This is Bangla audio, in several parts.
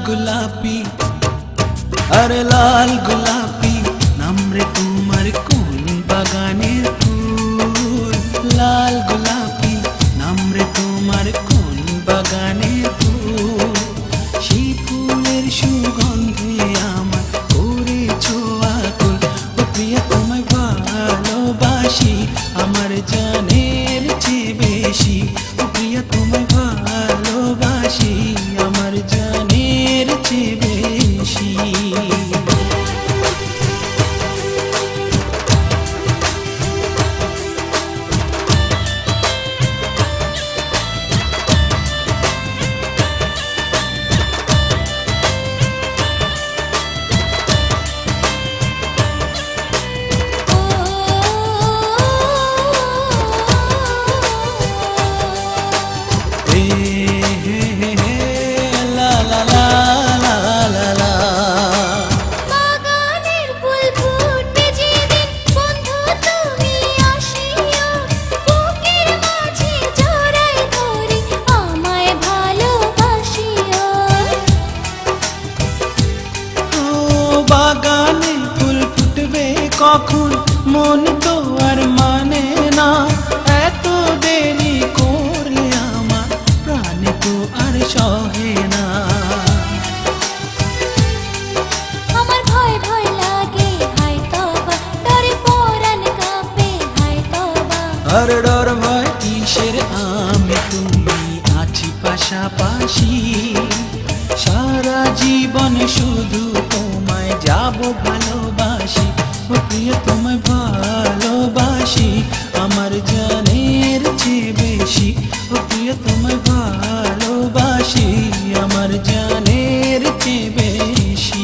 গোলাপি, আরে লাল গোলাপি নামরে তোমার কোন বাগানের ফুল। লাল গোলাপি নামরে তোমার কোন বাগানের ফুল। সেই ফুলের সুগন্ধে আমার করেছো আকুল। ও প্রিয়া তোমায় ভালোবাসি আমার জানের চেয়ে বেশি। ও প্রিয়া তোমায় ভালোবাসি আমার জানের চেয়ে বেশি। বাগানে ফুল ফুটবে কখন মন তো আর মানে না। এত দেরি করলে আমার প্রাণে তো আর সহে না। আমার ভয় ভয় লাগে হায় তওবা, ডরে পরাণ কাঁপে হায় তওবা। আর ডর ভয় কিসের, আমি তুমি আছি পাশাপাশি। সারা জীবন শুধু তোমায় যাব ভালোবাসি। ও প্রিয়া তোমায় ভালোবাসি আমার জানের চেয়ে বেশি। ও প্রিয়া তোমায় ভালোবাসি আমার জানের চেয়ে বেশি।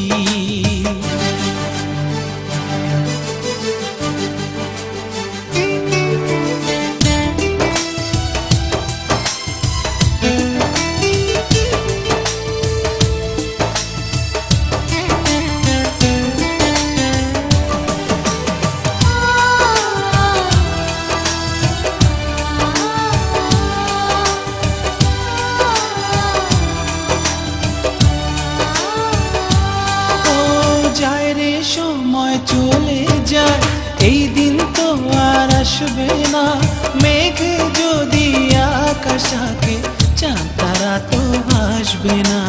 সময় চলে যায় এই দিন তো আর আসবে না। মেঘে যদি আকাশ থাকে চাঁদ তারা তো আসবে না।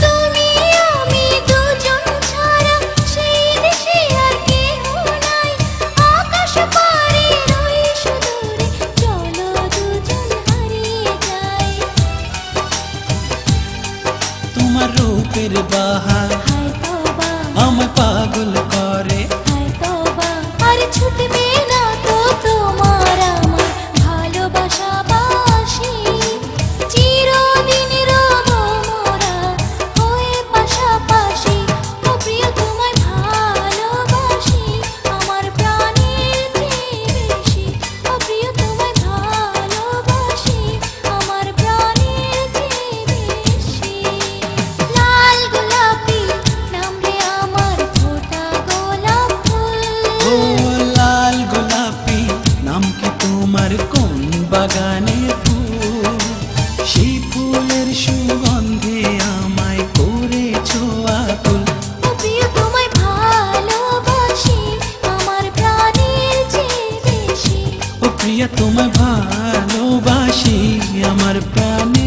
তুমি আমি দুজন ছাড়া সেই দেশে আর কেহ নাই। আকাশ পারে রই সুদূরে, চলো দুজন হারিয়ে যাই। তোমার রূপের বাহার হায় তওবা, আমায় পাগল করে। হায় তওবা, আর ছুটবে না তো তোমার আমার ভালোবাসা বাসি। চিরদিন রব মোরা হয়ে পাশাপাশি। ও প্রিয় তোমায় ভালোবাসি আমার প্রাণের চেয়ে বেশি। ও প্রিয় তোমায় ভালোবাসি আমার প্রাণের চেয়ে বেশি। লাল গোলাপি নামরে আমার ফোটা গোলাপ ফুল। ও লাল গোলাপি নাম কি তোমার কোন বাগানের ফুল। সেই ফুলের সুগন্ধে আমায় করেছো আকুল। ও প্রিয় তোমায় ভালোবাসি আমার প্রাণের চেয়ে বেশি। ও প্রিয়া তোমায় ভালোবাসি আমার প্রাণে